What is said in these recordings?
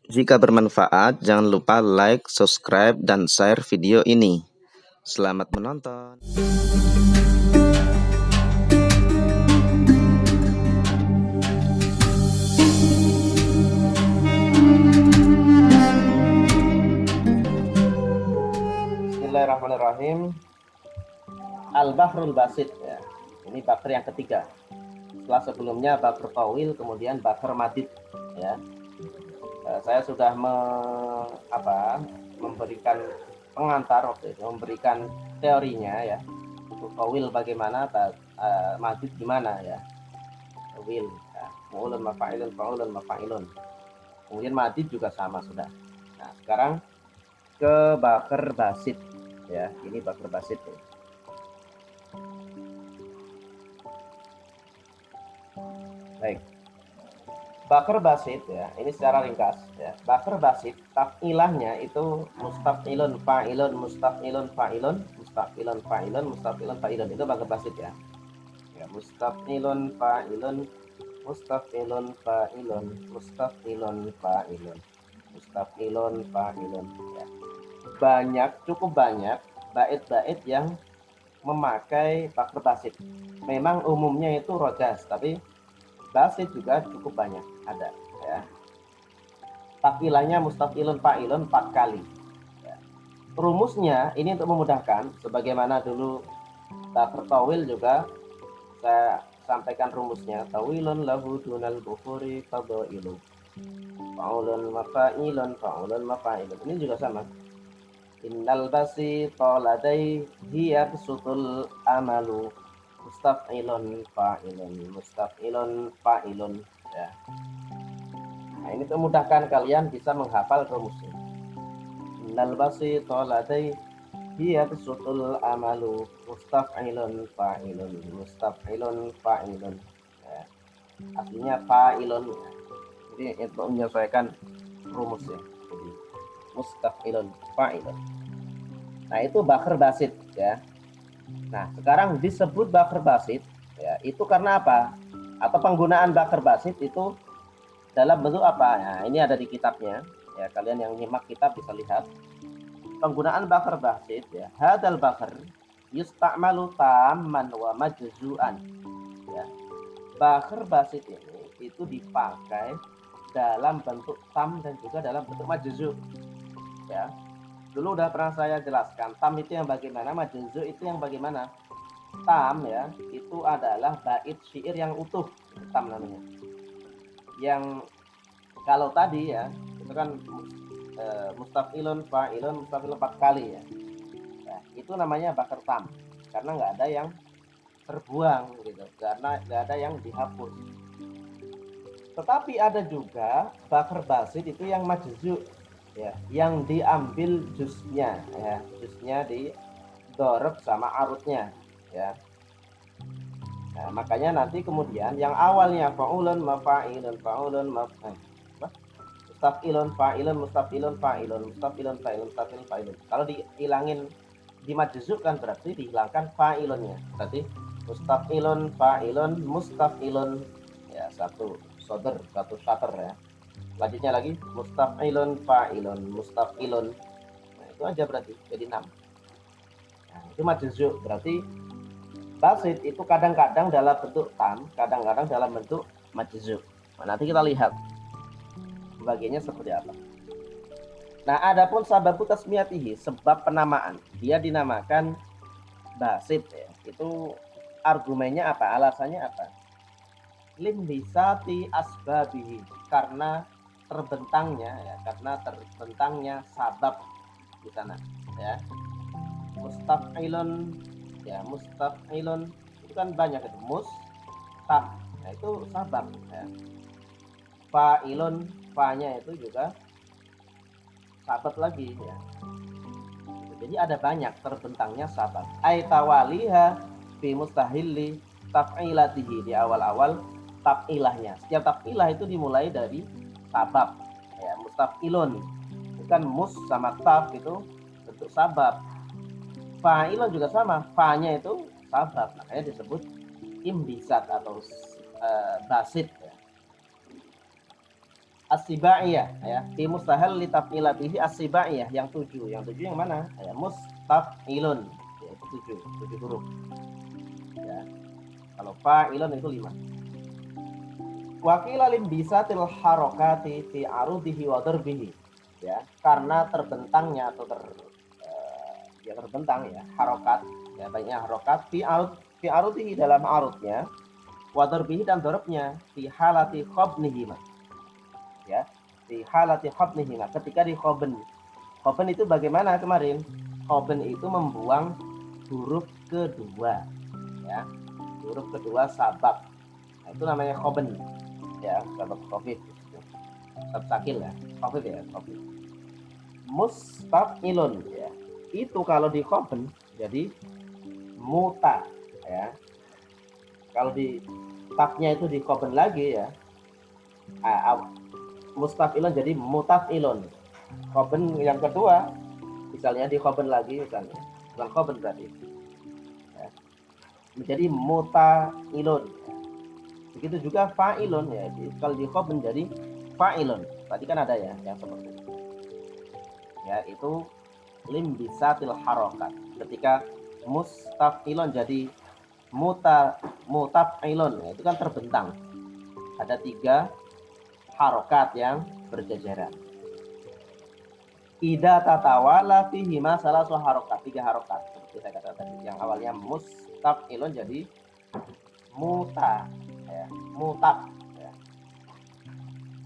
Jika bermanfaat, jangan lupa like, subscribe, dan share video ini. Selamat menonton. Bismillahirrahmanirrahim. Al-Bahrul Basit ya. Ini bahr yang ketiga. Setelah sebelumnya bahr tawil, kemudian bahr madid ya. Saya sudah memberikan pengantar waktu itu, memberikan teorinya ya. Untuk tawil bagaimana, madid gimana ya. Tawil ya. Ma'ulun mafa'ilun, fa'ulun mafa'ilun. Kemudian madid juga sama sudah. Nah, sekarang ke bahr basit ya. Ini bahr basit ya. Baik. Bahr basit ya, ini secara ringkas ya. Bahr basit taf'ilahnya itu mustaf'ilun fa'ilun mustaf'ilun fa'ilun mustaf'ilun fa'ilun mustaf'ilun fa'ilun, itu bahr basit ya. Ya, mustaf'ilun fa'ilun mustaf'ilun fa'ilun mustaf'ilun fa'ilun mustaf'ilun fa'ilun ya. Cukup banyak bait-bait yang memakai bahr basit. Memang umumnya itu rojas, tapi basit juga cukup banyak ada ya. Taf'ilahnya mustaf'ilun fa'ilun 4 kali ya. Rumusnya ini untuk memudahkan, sebagaimana dulu bahr tawil juga saya sampaikan rumusnya. Tawilun lahu dunal bukhuri fadailu fa'ulun mafa'ilun fa'ulun mafa'ilun. Ini juga sama. Innal basita ladaihi yabsutul amalu mustaf'ilun fa'ilun mustaf'ilun fa'ilun ya. Nah, ini untuk memudahkan kalian bisa menghafal rumusnya. Innal basita ladaihi yabsutul amalu mustaf'ilun fa'ilun mustaf'ilun fa'ilun ya. Artinya fa'ilun ya. Jadi itu menyesuaikan rumusnya. Jadi mustaf'ilun fa'ilun. Nah, itu bahr basit ya. Nah, sekarang disebut bahr basit ya, itu karena apa? Atau penggunaan bahr basit itu dalam bentuk apa? Nah, ini ada di kitabnya ya, kalian yang nyimak kitab bisa lihat. Penggunaan bahr basit ya, hadal bahr yusta'malu tamman wa majzu'an ya. Bahr basit ini itu dipakai dalam bentuk tam dan juga dalam bentuk majzu ya. Dulu udah pernah saya jelaskan, tam itu yang bagaimana, majzu itu yang bagaimana. Tam ya, itu adalah bait syair yang utuh, tam namanya. Yang kalau tadi ya, itu kan mustaf'ilun fa'ilun mustaf'ilun 4 kali ya. Nah, itu namanya bahr tam, karena nggak ada yang terbuang gitu, karena nggak ada yang dihapus. Tetapi ada juga bahr basit itu yang majzu ya, yang diambil jusnya ya, jusnya di dorob sama arutnya ya. Nah, makanya nanti kemudian yang awalnya fa'ulun mafa'ilun fa'ulun mustaf'ilun fa'ilun mustaf'ilun fa'ilun mustaf'ilun fa'ilun mustaf'ilun fa'ilun, kalau dihilangin dimajzukan berarti dihilangkan fa'ilunnya, berarti mustaf'ilun fa'ilun mustaf'ilun ya, satu sodr, satu syater ya. Selanjutnya lagi mustaf'ilun fa'ilun mustaf'ilun. Nah, itu aja berarti jadi 6. Nah, itu majzu, berarti basit itu kadang-kadang dalam bentuk tam, kadang-kadang dalam bentuk majzu. Nah, nanti kita lihat bagiannya seperti apa. Nah, adapun sababu tasmiyatihi, sebab penamaan, dia dinamakan basit ya. Itu argumennya apa? Alasannya apa? Lim bisati asbabihi, karena terbentangnya sabab di sana ya. Mustaf'ilun ya, mustaf'ilun itu kan banyak, itu mustaf, nah itu sabab ya. Fa'ilun, fa-nya itu juga sabab lagi ya. Jadi ada banyak terbentangnya sabab. Ai tawaliha fi mustahilli taf'ilatihi, di awal-awal taf'ilahnya. Setiap taf'ilah itu dimulai dari sabab ya. Mustaf'ilun bukan mus sama taf itu bentuk sabab. Fa'ilun juga sama, fa-nya itu sabab, makanya disebut imbisat atau basit ya. As-sibaiyah ya. Fi mustahil li taf'ila bihi as-sibaiyah yang 7. Yang 7 yang mana? Ya, mustaf'ilun. Ya, itu 7, 7 huruf. Ya. Kalau fa'ilun itu 5. Wa qila lim bisatil harakati fi arudihi wa darbihi. Ya, karena terbentangnya atau ya terbentang ya, harokat ya, banyak harokat fi arudihi dalam arudnya, wa darbihi dan dorobnya fi halati khabnihi ya, di halati khabnihima ketika di khoben. Khoben itu bagaimana kemarin? Khoben itu membuang huruf kedua ya, huruf kedua sabab. Nah, itu namanya khoben ya, sabab khafif. Sabab sakil ya, khafif ya, khafif. Mustafilun ya. Itu kalau di khoben jadi muta ya. Kalau di tabnya itu di khoben lagi ya. Mustafilun jadi mutafilun. Khoben yang kedua misalnya di khoben lagi misalnya, bukan khoben berarti ya, menjadi mutailun. Begitu juga fa'ilun ya, kalau di khoben jadi fa'ilun. Tadi kan ada ya yang seperti itu ya, itu lim bisatil harokat. Ketika mustafilun jadi mutafilun ya, itu kan terbentang, ada 3 harokat yang berjajaran. Ida tatawala fihi masalah harokat, 3 harokat seperti saya katakan tadi. Yang awalnya mustafilun jadi muta ya, mutab ya,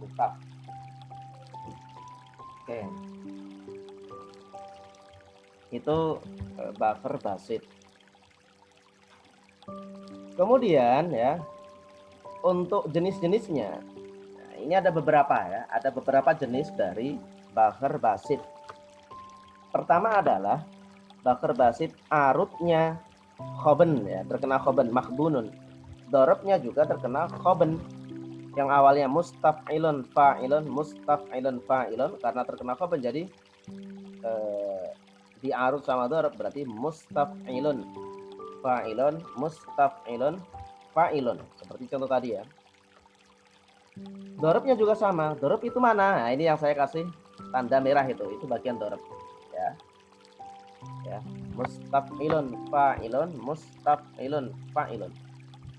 mutab. Oke, itu buffer basit. Kemudian ya, untuk jenis-jenisnya, nah, ini ada beberapa ya, ada beberapa jenis dari buffer basit. Pertama adalah buffer basit arutnya khoben ya, terkena khoben, makhbunun. Dorobnya juga terkena khoben, yang awalnya mustaf'ilun fa'ilun, mustaf'ilun fa'ilun, karena terkena khoben jadi diarut sama dorob, berarti mustaf'ilun fa'ilun, mustaf'ilun fa'ilun, seperti contoh tadi ya. Dorobnya juga sama. Dorob itu mana? Nah, ini yang saya kasih tanda merah itu bagian dorob ya. Ya, mustaf'ilun fa'ilun, mustaf'ilun fa'ilun,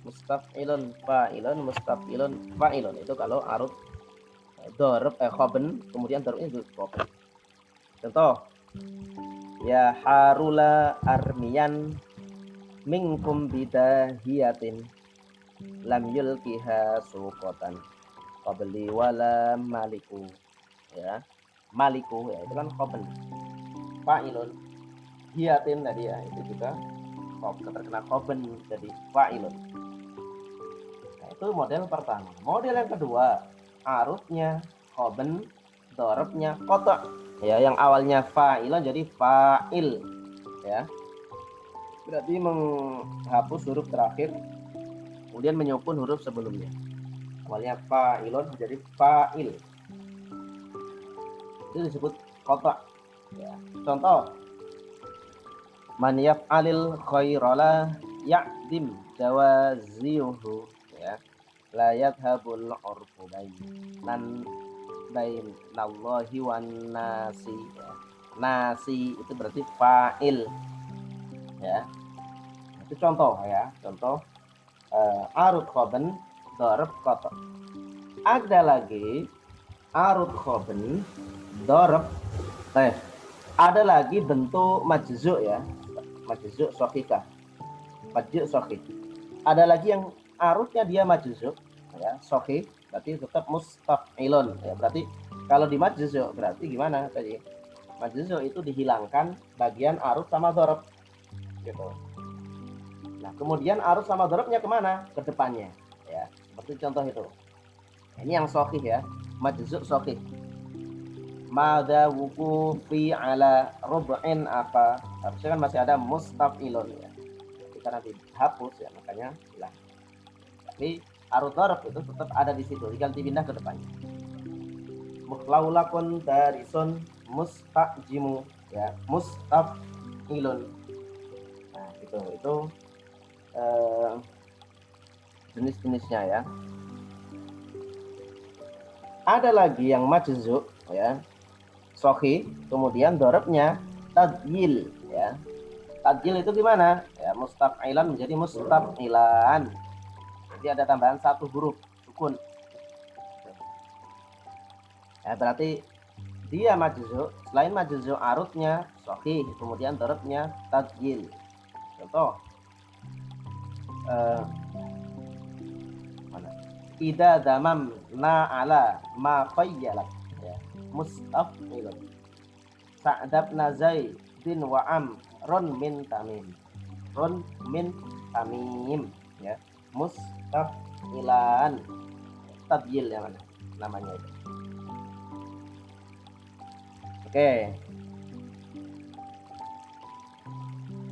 mustaf'ilun fa'ilun, mustaf'ilun fa'ilun. Itu kalau arut dorob khoben, kemudian dorobnya itu khoben. Contoh, ya harula armiyan minkum bidahiyatin lam yulkiha suqatan qabli wala maliku ya. Maliku ya, itu kan khoben. Fa'ilun hiyatin tadi ya, itu juga terkena khoben jadi fa'ilun. Nah, itu model pertama. Model yang kedua, arutnya khoben, dorobnya kotak ya, yang awalnya fa'ilun jadi fa'il ya, berarti menghapus huruf terakhir kemudian menyumpun huruf sebelumnya. Awalnya fa'ilun menjadi fa'il, itu disebut kotak ya. Contoh, man yaf'alil khairala ya'dim jawaziyuhu ya, la yadhabul urfu bainallahi wan nasi ya. Nasi itu berarti fa'il ya. Itu contoh ya, contoh arut khoben, dorob kotak. Ada lagi arut khoben, dorob ada lagi bentuk majzu ya, majzu sohika, majzu sohik. Ada lagi yang arutnya dia majzu ya, sohik, berarti tetap mustaf'ilun ya. Berarti kalau di majzu berarti gimana tadi? Majzu itu dihilangkan bagian arut sama dorob gitu. Nah, kemudian arut sama dorobnya kemana? Ke depannya ya, seperti contoh itu. Ini yang sohih ya, majzu sohih. Mada wukufi ala rub'in apa, harusnya kan masih ada mustaf'ilun ya, kita nanti hapus ya, makanya hilang. Tapi arut dorob itu tetap ada di situ, tinggal dipindah ke depannya. Mukhlaulakun darisun mustajimu ya, mustaf'ilun. Nah itu jenis-jenisnya ya. Ada lagi yang majzu ya, sahih, kemudian dorobnya tadjil ya. Tadjil itu gimana? Ya, mustaf'ilan menjadi mustaf'ilan. Jadi ada tambahan satu huruf sukun. Ya, berarti dia majzu, selain majzu arutnya sahih, kemudian dorobnya tadjil. Contoh mana? Ida damam na ala ma qayyalat ya. Mustaf'ilun. Sa'dabna Zaidin wa Amron min Tamim. Ron min Tamim ya. Mustaf'ilan. Tabyil yang mana? Namanya itu. Oke.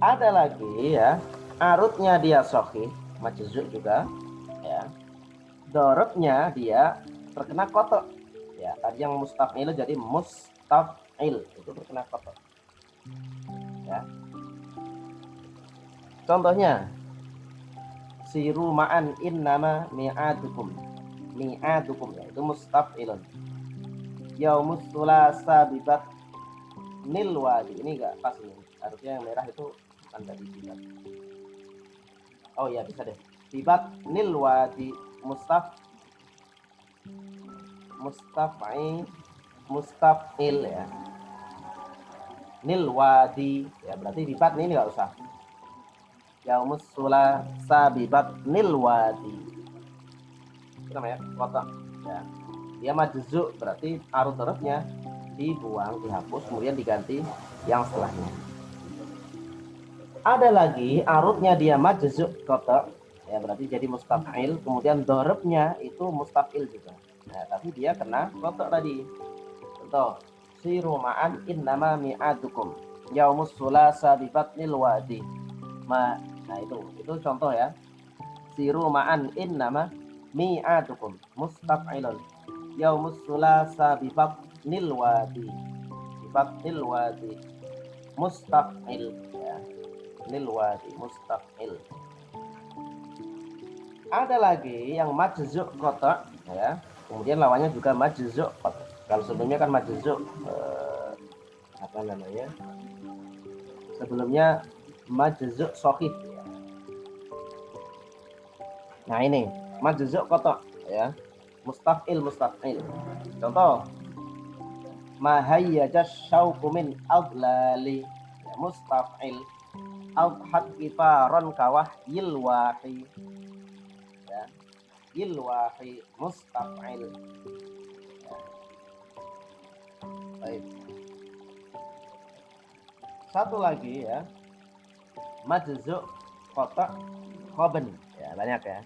Ada lagi ya. Arutnya dia sahih, majzu juga ya. Dorobnya dia terkena kotok ya. Tadi yang mustaf'il jadi mustaf'il itu terkena kotok ya. Contohnya siru ma'an innama mi'adukum. Mi'adukum ya, itu mustaf'ilun. Yaumus sulasa bibat nil wadi. Ini enggak pas ini. Harusnya yang merah itu bukan dari bibat. Oh iya bisa deh. Bibat nil wadi mustaf'il ya. Nil wadi ya, berarti bibat ini enggak usah. Yaumus sulasa bibat nil wadi. Itu namanya kotak ya. Dia majzu berarti arut hurufnya dibuang, dihapus, kemudian diganti yang setelahnya. Ada lagi arutnya dia majzu kotak ya, berarti jadi mustaf'il, kemudian dorobnya itu mustaf'il juga. Nah, tapi dia kena kotak tadi. Contoh siru ma'an innama mi'adukum yaumus sulasa bi batnil wadi. Nah itu contoh ya. Siru ma'an innama mi'adukum mustaf'ilun yaumus sulasa bi batnil wadi. Bi batnil wadi mustaf'il ya. Nil wadi mustaf'il. Ada lagi yang majzu kotak ya. Kemudian lawannya juga majzu kotak. Kalau sebelumnya kan majzu apa namanya? Sebelumnya majzu sahih ya. Nah ini majzu kotak ya. Mustaf'il. Contoh mahayyajas syauqu min adlali ya, mustaf'il. Al-had kifaron kawah yilwahi ya. Yilwahi mustaf'il ya. Baik. Satu lagi ya, majzu kotak khoben ya, banyak ya.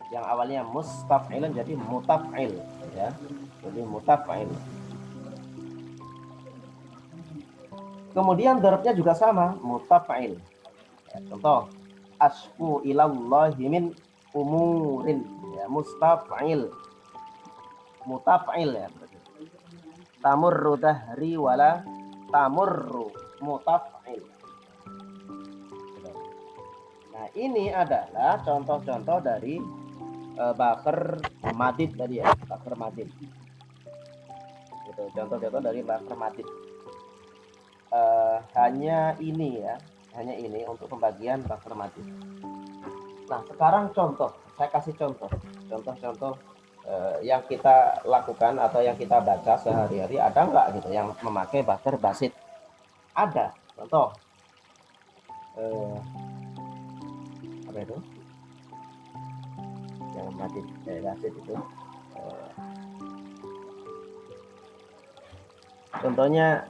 Yang awalnya mustaf'ilun jadi mutaf'il ya. Jadi mutaf'il. Kemudian dorobnya juga sama, mutaf'il. Ya, contoh asku ilallahi min umurin ya, mustaf'il. Mutaf'il ya. Tamurru dahri wala tamurru mutaf'il. Nah, ini adalah contoh-contoh dari bakar madid tadi ya, bakar madid. Itu contoh-contoh dari bakar madid. Hanya ini ya, hanya ini untuk pembagian bakar madid. Nah, sekarang contoh, saya kasih contoh-contoh yang kita lakukan atau yang kita baca sehari-hari, ada nggak gitu yang memakai bakar basit? Ada. Contoh apa itu yang madid basit itu contohnya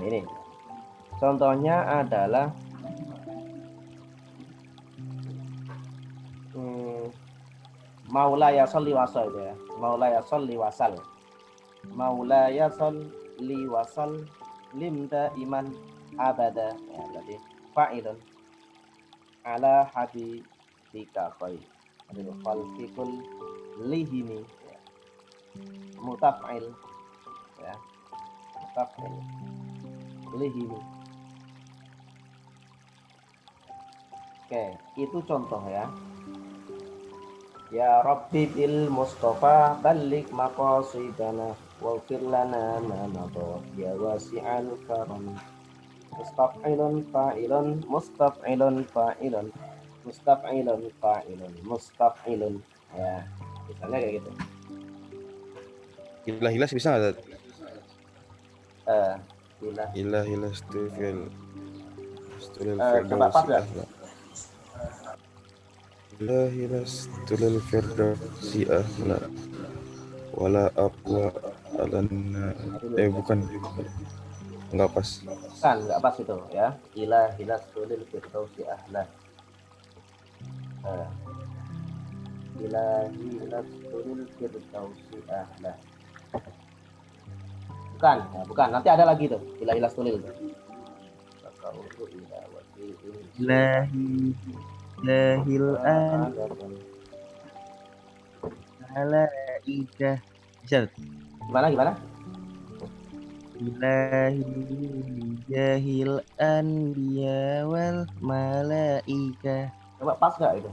ini contohnya adalah maulaya sholli wasal ya. Maulaya sholli wasal. Maulaya sholli wasal limda iman abada ya, berarti fa'ilun ala habibika khairul khalqi kullihim ya. Mutaf'il ya. Mutaf'il lihim. Oke, itu contoh ya. Ya Rabbi bil Mustafa balik maqasidana waghfir lana ma madha ya wasi'al karam. Mustaf'ilun fa'ilun mustaf'ilun fa'ilun mustaf'ilun fa'ilun mustaf'ilun. Ya, misalnya kayak gitu. Ilah bisa nggak? Ilah. Ilah stufil Coba pas firdausi ya. ahla. Ilah stulil firdausi ahla. Wala aqwa alanna. Bukan. Nggak pas. Kan nggak pas itu ya. Ilah stulil firdausi ahla. Ilahi stulil firdausi ahla. Bukan, ya, bukan. Nanti ada lagi tuh. Ilahi stulil. Ilahi Ilahil an malaikah. Bisa. Gimana? Ilahi jahil anbiya wal malaikah. Coba pas gak itu?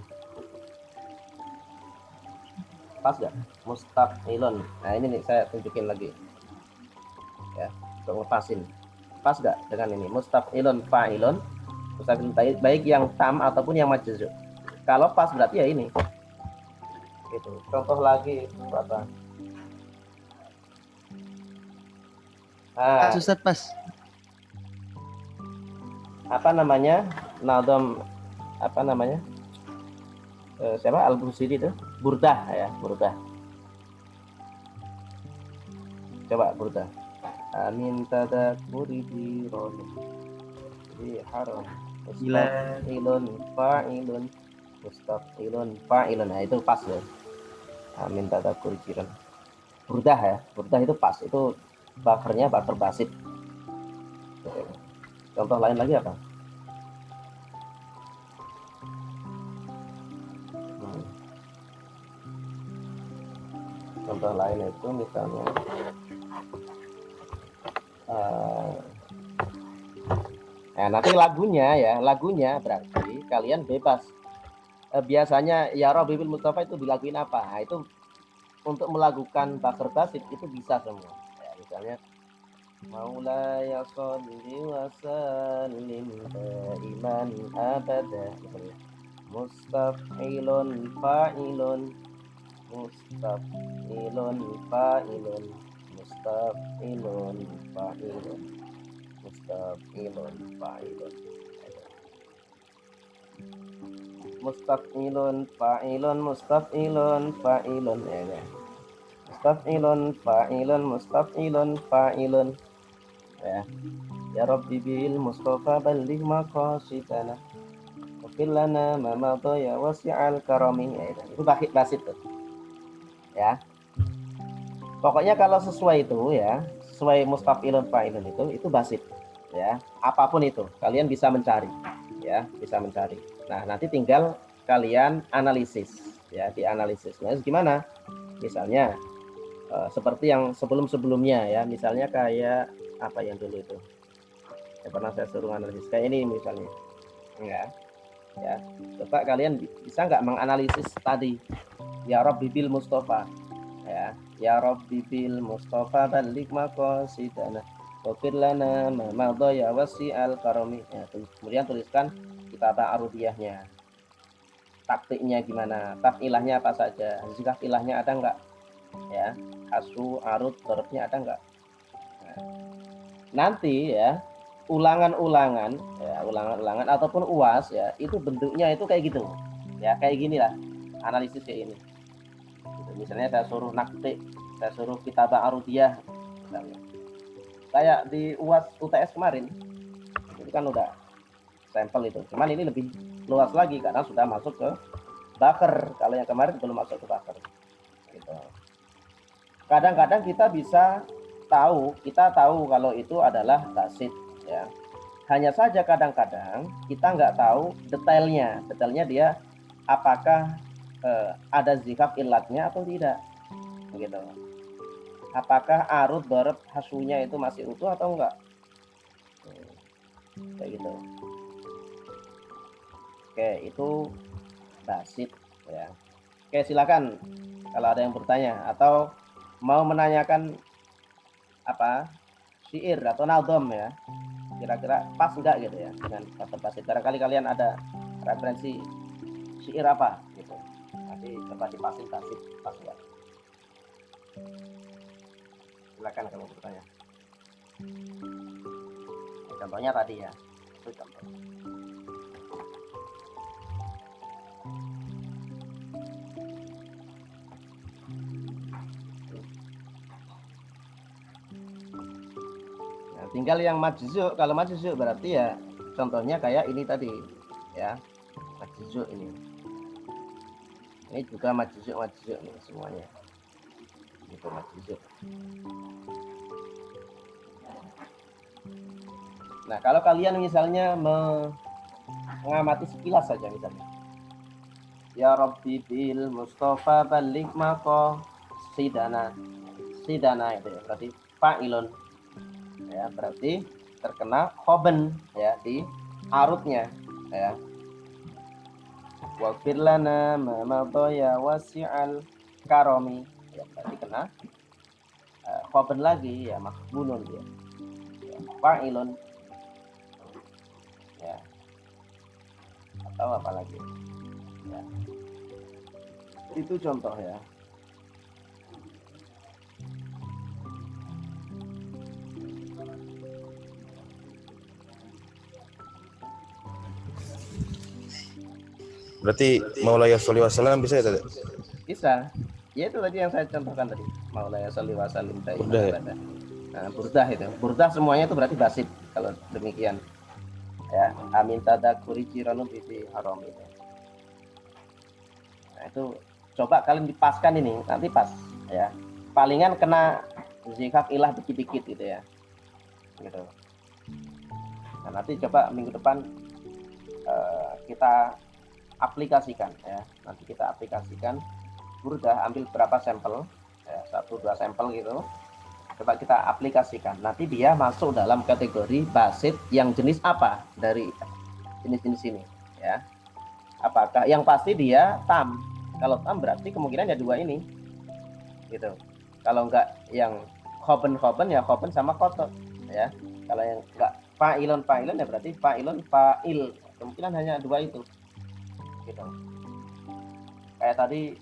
Pas gak? Mustaf'ilun. Nah ini nih saya tunjukin lagi ya, untuk ngepasin. Pas gak dengan ini? Mustaf'ilun fa'ilun. Mustaf'ilun baik yang tam ataupun yang majzum. Kalau pas berarti ya ini. Gitu. Contoh lagi berapa? Pas Ustaz, pas. Apa namanya? Nadom apa namanya? Siapa? Al-Busiri itu? Burdah ya, Burdah. Coba Burdah. Amin tadakuri di haram. Mustaf'ilun fa'ilun mustaf'ilun fa'ilun. Nah itu pas ya. Amin tadakuri jiran. Burdah ya, Burdah itu pas. Itu buffernya buffer basit. Contoh lain lagi apa? Contoh lain itu misalnya nanti lagunya berarti kalian bebas. Biasanya ya Rabbi bil Mustafa itu dilakuin apa? Nah, itu untuk melakukan buffer basit itu bisa semua. Ya, misalnya Maulaya sholli wa sallim daiman abada. Mustaf'ilun fa'ilun mustaf'ilun fa'ilun mustaf'ilun fa'ilun mustaf'ilun fa'ilun mustaf'ilun fa'ilun mustaf'ilun fa'ilun ya. Mustaf'ilun fa'ilun mustaf'ilun fa'ilun ya Rabbi bil Mustafa balligh maqasidana wafir lana ma madha ya wasi'al karami. Itu basit tuh ya. Pokoknya kalau sesuai itu ya, sesuai mustaf'ilun fa'ilun itu basit ya. Apapun itu kalian bisa mencari ya, bisa mencari. Nah, nanti tinggal kalian analisis ya, dianalisis. Nah, gimana? Misalnya seperti yang sebelum-sebelumnya ya, misalnya kayak apa yang dulu itu yang pernah saya suruh analisis kayak ini misalnya enggak ya, coba kalian bisa nggak menganalisis tadi ya Rabbi bil Mustafa ya Rabbi bil Mustafa balik maqasidana wafir lana ma madha ya wasi'al karami. Ya, kemudian tuliskan kitabah arudiyahnya, taktiknya gimana, tafilahnya apa saja, zikah ilahnya ada enggak ya, hasu arud dorobnya ada enggak. Nah, nanti ya ulangan-ulangan ataupun UAS ya, itu bentuknya itu kayak gitu ya, kayak gini lah analisis kayak ini gitu. Misalnya saya suruh naktik, saya suruh kitabah arudiyah misalnya, kayak di UAS UTS kemarin itu kan udah sampel itu, cuman ini lebih luas lagi karena sudah masuk ke baker. Kalau yang kemarin belum masuk ke baker gitu. Kadang-kadang kita tahu kalau itu adalah basit ya. Hanya saja kadang-kadang kita nggak tahu detailnya dia apakah ada zikaf ilatnya atau tidak begitu. Apakah arud dorob hasunya itu masih utuh atau enggak kayak gitu. Oke, itu basit ya. Oke, silakan kalau ada yang bertanya atau mau menanyakan apa syair atau nadom ya, kira-kira pas enggak gitu ya dengan kata basit. Barangkali kalian ada referensi syair apa gitu, nanti coba dipasin basit pas enggak. Silakan kalau bertanya. Contohnya tadi ya, itu contoh. Nah, tinggal yang majzuk. Kalau majzuk berarti ya contohnya kayak ini tadi ya, majzuk ini. Ini juga majzuk nih semuanya. Itu majzuk. Nah, kalau kalian misalnya mengamati sekilas saja misalnya. Ya Rabbi bil Mustafa balik mako sidana. Sidana itu ya, berarti fa'ilun. Ya, berarti terkena khoben ya di arutnya ya. Waghfir lana ma madaya wasi'al karomi. Ya, berarti kena khoben lagi ya, makhbunun dia. Ya, fa'ilun. Ya. Atau apa lagi? Ya. Itu contoh ya. Berarti Maulaya Sholli Wasallam bisa ya tadi? Bisa. Ya itu tadi yang saya contohkan tadi. Maulaya sholli wa sallim Burdah ya? Nah, burdah itu. Burdah semuanya itu berarti basit kalau demikian. Ya, amin tadakuri jiranu bibi haram itu. Nah, itu coba kalian dipaskan ini, nanti pas ya. Palingan kena zikak ilah dikit-dikit gitu ya. Gitu. Nah, nanti coba minggu depan kita aplikasikan ya. Nanti kita aplikasikan burdah, ambil berapa sampel ya, 1-2 sampel gitu, coba kita aplikasikan, nanti dia masuk dalam kategori basit yang jenis apa dari jenis-jenis ini ya. Apakah yang pasti dia tam, kalau tam berarti kemungkinan ya dua ini gitu. Kalau enggak yang khoben ya khoben sama kotot ya. Kalau yang enggak fa'ilun ya berarti fa'ilun fa'il, kemungkinan hanya dua itu gitu. Kayak tadi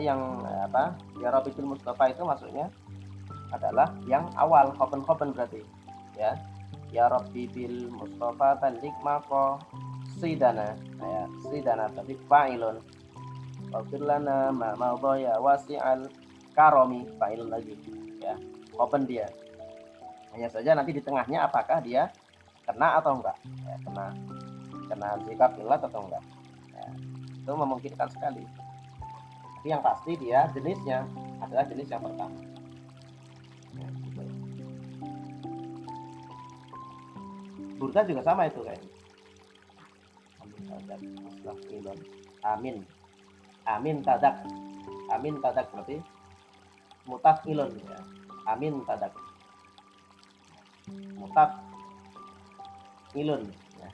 yang apa ya Rabbi bil Mustafa itu maksudnya adalah yang awal khoben berarti ya. Ya Rabbi bil Mustafa balik mako sidana ya, sidana tapi fa'ilun. Waghfir lana ma madaya wasi'al karomi, fa'ilun lagi ya, khoben dia. Hanya saja nanti di tengahnya apakah dia kena atau enggak ya, kena zikab ilat atau enggak ya, itu memungkinkan sekali. Tapi yang pasti dia jenisnya adalah jenis yang pertama. Ya, gitu. Burda juga sama itu kayak. Amin. Amin tadak. Amin tadak berarti mutafilun ya. Amin tadak. Mutafilun ya.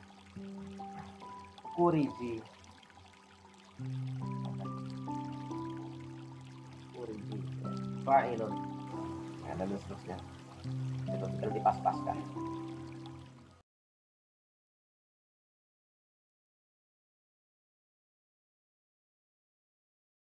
Kuriji. Fa'ilun ya, dan seterusnya itu tinggal dipas-paskan.